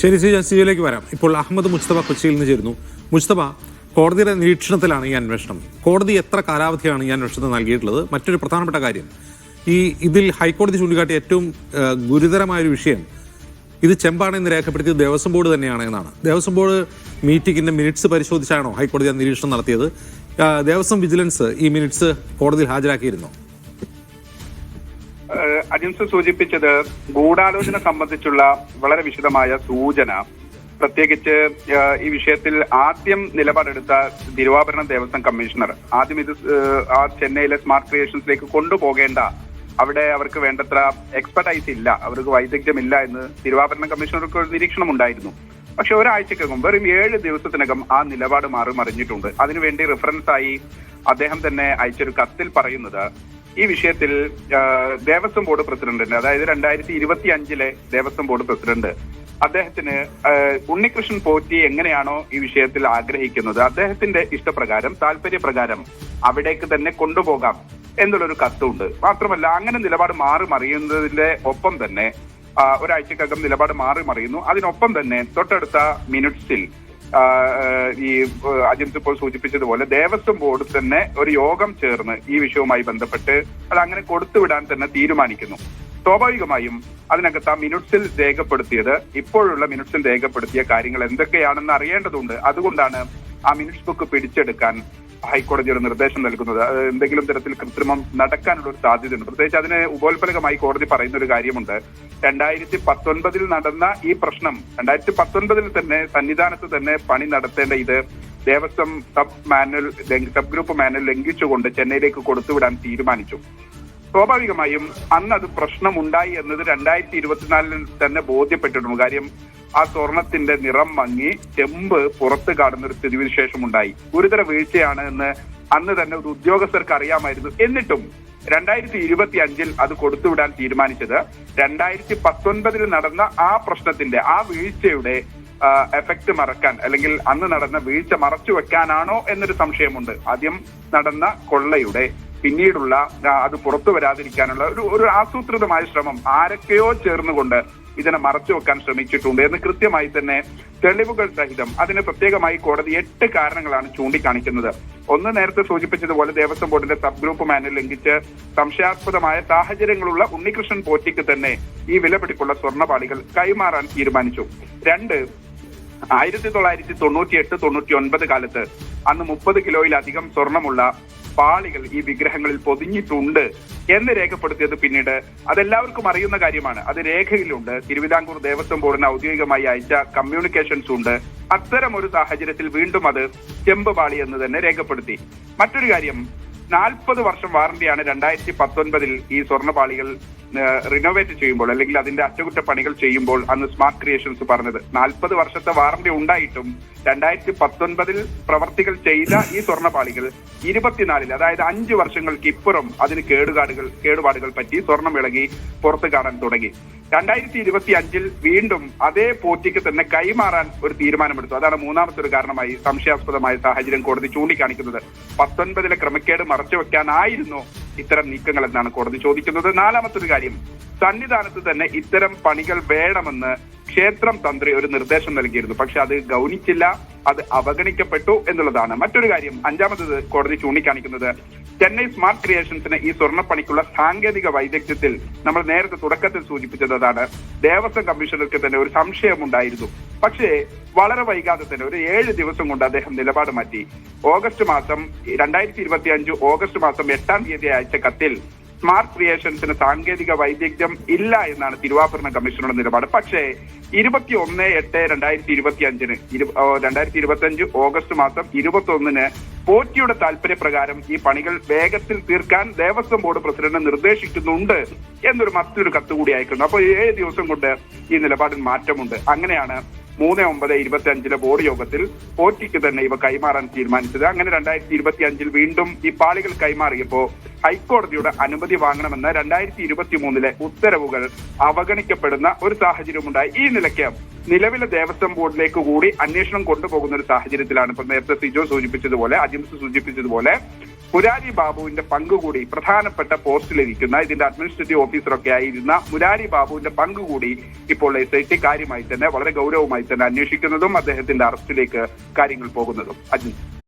ശരി, സിജിയിലേക്ക് വരാം. ഇപ്പോൾ അഹമ്മദ് മുസ്തഫ കൊച്ചിയിൽ നിന്ന് ചേരുന്നു. മുസ്തഫ, കോടതിയുടെ നിരീക്ഷണത്തിലാണ് ഈ അന്വേഷണം. കോടതി എത്ര കാലാവധിയാണ് ഈ അന്വേഷണത്തിന് നൽകിയിട്ടുള്ളത്? മറ്റൊരു പ്രധാനപ്പെട്ട കാര്യം, ഇതിൽ ഹൈക്കോടതി ചൂണ്ടിക്കാട്ടിയ ഏറ്റവും ഗുരുതരമായൊരു വിഷയം, ഇത് ചെമ്പാണെന്ന് രേഖപ്പെടുത്തിയത് ദേവസ്വം ബോർഡ് തന്നെയാണ് എന്നാണ്. ദേവസ്വം ബോർഡ് മീറ്റിംഗിന്റെ മിനിറ്റ്സ് പരിശോധിച്ചാണോ ഹൈക്കോടതി നിരീക്ഷണം നടത്തിയത്? ദേവസ്വം വിജിലൻസ് ഈ മിനിറ്റ്സ് കോടതിയിൽ ഹാജരാക്കിയിരുന്നോ? അജിൻസ് സൂചിപ്പിച്ചത് ഗൂഢാലോചന സംബന്ധിച്ചുള്ള വളരെ വിശദമായ സൂചന, പ്രത്യേകിച്ച് ഈ വിഷയത്തിൽ ആദ്യം നിലപാടെടുത്ത തിരുവാഭരണം ദേവസ്വം കമ്മീഷണർ ആദ്യം ഇത് ചെന്നൈയിലെ സ്മാർട്ട് ക്രിയേഷൻസിലേക്ക് കൊണ്ടുപോകേണ്ട, അവിടെ അവർക്ക് വേണ്ടത്ര എക്സ്പെർട്ടൈസ് ഇല്ല, അവർക്ക് വൈദഗ്ധ്യമില്ല എന്ന് തിരുവാഭരണം കമ്മീഷണർക്ക് ഒരു നിരീക്ഷണം ഉണ്ടായിരുന്നു. പക്ഷെ ഒരാഴ്ചക്കകം, വെറും 7 ദിവസത്തിനകം ആ നിലപാട് മറിഞ്ഞിട്ടുണ്ട്. അതിനുവേണ്ടി റെഫറൻസ് ആയി അദ്ദേഹം തന്നെ അയച്ചൊരു കത്തിൽ പറയുന്നത്, ഈ വിഷയത്തിൽ ദേവസ്വം ബോർഡ് പ്രസിഡന്റിന്, അതായത് 2025 ദേവസ്വം ബോർഡ് പ്രസിഡന്റ്, അദ്ദേഹത്തിന് ഉണ്ണികൃഷ്ണൻ പോറ്റി എങ്ങനെയാണോ ഈ വിഷയത്തിൽ ആഗ്രഹിക്കുന്നത്, അദ്ദേഹത്തിന്റെ ഇഷ്ടപ്രകാരം താല്പര്യപ്രകാരം അവിടേക്ക് തന്നെ കൊണ്ടുപോകാം എന്നുള്ളൊരു കത്തുണ്ട്. മാത്രമല്ല, അങ്ങനെ നിലപാട് മറിയുന്നതിന്റെ ഒപ്പം തന്നെ ഒരാഴ്ചക്കകം നിലപാട് മറിയുന്നു. അതിനൊപ്പം തന്നെ തൊട്ടടുത്ത മിനിറ്റ്സിൽ ഈ അജിൻസ് ഇപ്പോൾ സൂചിപ്പിച്ചതുപോലെ ദേവസ്വം ബോർഡ് തന്നെ ഒരു യോഗം ചേർന്ന് ഈ വിഷയവുമായി ബന്ധപ്പെട്ട് അത് അങ്ങനെ കൊടുത്തുവിടാൻ തന്നെ തീരുമാനിക്കുന്നു. സ്വാഭാവികമായും അതിനകത്ത് ആ മിനിറ്റ്സിൽ രേഖപ്പെടുത്തിയത്, ഇപ്പോഴുള്ള മിനിറ്റ്സിൽ രേഖപ്പെടുത്തിയ കാര്യങ്ങൾ എന്തൊക്കെയാണെന്ന് അറിയേണ്ടതുണ്ട്. അതുകൊണ്ടാണ് ആ മിനിറ്റ്സ് ബുക്ക് പിടിച്ചെടുക്കാൻ ഹൈക്കോടതി ഒരു നിർദ്ദേശം നൽകുന്നത്. എന്തെങ്കിലും തരത്തിൽ കൃത്രിമം നടക്കാനുള്ള ഒരു സാധ്യതയുണ്ട്. പ്രത്യേകിച്ച് അതിന് ഉപോത്പലകമായി കോടതി പറയുന്ന ഒരു കാര്യമുണ്ട്. 2019 നടന്ന ഈ പ്രശ്നം 2019 തന്നെ സന്നിധാനത്ത് തന്നെ പണി നടത്തേണ്ട ഇത് ദേവസ്വം സബ് ഗ്രൂപ്പ് മാനുവൽ ലംഘിച്ചുകൊണ്ട് ചെന്നൈയിലേക്ക് കൊടുത്തുവിടാൻ തീരുമാനിച്ചു. സ്വാഭാവികമായും അന്ന് അത് പ്രശ്നമുണ്ടായി എന്നത് 2024 തന്നെ ബോധ്യപ്പെട്ടിട്ടുണ്ട്. കാര്യം ആ സ്വർണത്തിന്റെ നിറം മങ്ങി ചെമ്പ് പുറത്ത് കാണുന്ന ഒരു സ്ഥിതിവിശേഷം ഉണ്ടായി. ഗുരുതര വീഴ്ചയാണ് എന്ന് അന്ന് തന്നെ ഒരു ഉദ്യോഗസ്ഥർക്ക് അറിയാമായിരുന്നു. എന്നിട്ടും 2025 അത് കൊടുത്തുവിടാൻ തീരുമാനിച്ചത് 2019 നടന്ന ആ പ്രശ്നത്തിന്റെ, ആ വീഴ്ചയുടെ എഫക്ട് മറക്കാൻ, അല്ലെങ്കിൽ അന്ന് നടന്ന വീഴ്ച മറച്ചു വെക്കാനാണോ എന്നൊരു സംശയമുണ്ട്. ആദ്യം നടന്ന കൊള്ളയുടെ പിന്നീടുള്ള അത് പുറത്തു വരാതിരിക്കാനുള്ള ഒരു ആസൂത്രിതമായ ശ്രമം ആരൊക്കെയോ ചേർന്നുകൊണ്ട് ഇതിനെ മറച്ചു വെക്കാൻ ശ്രമിച്ചിട്ടുണ്ട് എന്ന് കൃത്യമായി തന്നെ തെളിവുകൾ സഹിതം അതിന് പ്രത്യേകമായി കോടതി 8 കാരണങ്ങളാണ് ചൂണ്ടിക്കാണിക്കുന്നത്. ഒന്ന്, നേരത്തെ സൂചിപ്പിച്ചതുപോലെ ദേവസ്വം ബോർഡിന്റെ സബ് ഗ്രൂപ്പ് മാനുവൽ ലംഘിച്ച് സംശയാസ്പദമായ സാഹചര്യങ്ങളുള്ള ഉണ്ണികൃഷ്ണൻ പോറ്റിക്ക് തന്നെ ഈ വിലപിടിപ്പുള്ള സ്വർണ്ണപാളികൾ കൈമാറാൻ തീരുമാനിച്ചു. 2, 1998-99 കാലത്ത് അന്ന് 30 കിലോയിലധികം സ്വർണമുള്ള പാളികൾ ഈ വിഗ്രഹങ്ങളിൽ പൊതിഞ്ഞിട്ടുണ്ട് എന്ന് രേഖപ്പെടുത്തിയത് പിന്നീട് അതെല്ലാവർക്കും അറിയുന്ന കാര്യമാണ്. അത് രേഖയിലുണ്ട്. തിരുവിതാംകൂർ ദേവസ്വം ബോർഡിന് ഔദ്യോഗികമായി അയച്ച കമ്മ്യൂണിക്കേഷൻസ് ഉണ്ട്. അത്തരം ഒരു സാഹചര്യത്തിൽ വീണ്ടും അത് ചെമ്പ് പാളി എന്ന് തന്നെ രേഖപ്പെടുത്തി. മറ്റൊരു കാര്യം, 40 വർഷം വാറന്റിയാണ് 2019 ഈ സ്വർണ്ണപാളികൾ റിനോവേറ്റ് ചെയ്യുമ്പോൾ, അല്ലെങ്കിൽ അതിന്റെ അറ്റകുറ്റപ്പണികൾ ചെയ്യുമ്പോൾ അന്ന് സ്മാർട്ട് ക്രിയേഷൻസ് പറഞ്ഞത്. 40 വർഷത്തെ വാറന്റി ഉണ്ടായിട്ടും 2019 പ്രവർത്തികൾ ചെയ്ത ഈ സ്വർണ്ണപാളികൾ 24, അതായത് 5 വർഷങ്ങൾക്ക് ഇപ്പുറം അതിന് കേടുപാടുകൾ പറ്റി സ്വർണം ഇളകി പുറത്തു കാണാൻ തുടങ്ങി. 2025 വീണ്ടും അതേ പോറ്റിക്ക് തന്നെ കൈമാറാൻ ഒരു തീരുമാനമെടുത്തു. അതാണ് മൂന്നാമത്തെ ഒരു കാരണമായി സംശയാസ്പദമായ സാഹചര്യം കോടതി ചൂണ്ടിക്കാണിക്കുന്നത്. 19 ക്രമക്കേട് മറച്ചുവെക്കാനായിരുന്നു ഇത്തരം നീക്കങ്ങൾ എന്നാണ് കോടതി ചോദിക്കുന്നത്. നാലാമത്തെ ഒരു കാര്യം, സന്നിധാനത്ത് തന്നെ ഇത്തരം പണികൾ വേണമെന്ന് ക്ഷേത്രം തന്ത്രി ഒരു നിർദ്ദേശം നൽകിയിരുന്നു. പക്ഷെ അത് ഗൗനിച്ചില്ല, അത് അവഗണിക്കപ്പെട്ടു എന്നുള്ളതാണ് മറ്റൊരു കാര്യം. അഞ്ചാമത്തത് കോടതി ചൂണ്ടിക്കാണിക്കുന്നത്, ചെന്നൈ സ്മാർട്ട് ക്രിയേഷൻസിന് ഈ സ്വർണ്ണപ്പണിക്കുള്ള സാങ്കേതിക വൈദഗ്ധ്യത്തിൽ നമ്മൾ നേരത്തെ തുടക്കത്തിൽ സൂചിപ്പിച്ചതാണ്. ദേവസ്വം കമ്മീഷണർക്ക് തന്നെ ഒരു സംശയമുണ്ടായിരുന്നു. പക്ഷേ വളരെ വൈകാതെ തന്നെ ഒരു 7 ദിവസം കൊണ്ട് അദ്ദേഹം നിലപാട് മാറ്റി. 2025 ഓഗസ്റ്റ് മാസം 8-ാം തീയതി അയച്ച കത്തിൽ സ്മാർട്ട് ക്രിയേഷൻസിന് സാങ്കേതിക വൈദഗ്ധ്യം ഇല്ല എന്നാണ് തിരുവാഭരണ കമ്മീഷനുടെ നിലപാട്. പക്ഷേ 21/8/2025 2025 ഓഗസ്റ്റ് മാസം 21 പോറ്റിയുടെ താല്പര്യപ്രകാരം ഈ പണികൾ വേഗത്തിൽ തീർക്കാൻ ദേവസ്വം ബോർഡ് പ്രസിഡന്റ് നിർദ്ദേശിക്കുന്നുണ്ട് എന്നൊരു മറ്റൊരു കത്ത് കൂടി അയക്കുന്നു. അപ്പോൾ 7 ദിവസം കൊണ്ട് ഈ നിലപാടിൽ മാറ്റമുണ്ട്. അങ്ങനെയാണ് 3/9/25 ബോർഡ് യോഗത്തിൽ OTക്ക് തന്നെ ഇവ കൈമാറാൻ തീരുമാനിച്ചത്. അങ്ങനെ 2025 വീണ്ടും ഈ പാളികൾ കൈമാറിയപ്പോൾ ഹൈക്കോടതിയുടെ അനുമതി വാങ്ങണമെന്ന 2023 ഉത്തരവുകൾ അവഗണിക്കപ്പെടുന്ന ഒരു സാഹചര്യമുണ്ടായി. ഈ നിലയ്ക്ക് നിലവിലെ ദേവസ്വം ബോർഡിലേക്ക് കൂടി അന്വേഷണം കൊണ്ടുപോകുന്ന ഒരു സാഹചര്യത്തിലാണ് ഇപ്പൊ നേരത്തെ സിജോ സൂചിപ്പിച്ചതുപോലെ, അജിംസ് സൂചിപ്പിച്ചതുപോലെ മുരാരി ബാബുവിന്റെ പങ്ക് കൂടി, പ്രധാനപ്പെട്ട പോസ്റ്റിലിരിക്കുന്ന ഇതിന്റെ അഡ്മിനിസ്ട്രേറ്റീവ് ഓഫീസറൊക്കെ ആയിരുന്ന മുരാരി ബാബുവിന്റെ പങ്ക് കൂടി ഇപ്പോൾ SIT കാര്യമായി തന്നെ വളരെ ഗൗരവമായി തന്നെ അന്വേഷിക്കുന്നതും അദ്ദേഹത്തിന്റെ അറസ്റ്റിലേക്ക് കാര്യങ്ങൾ പോകുന്നതും. അജിംസ്.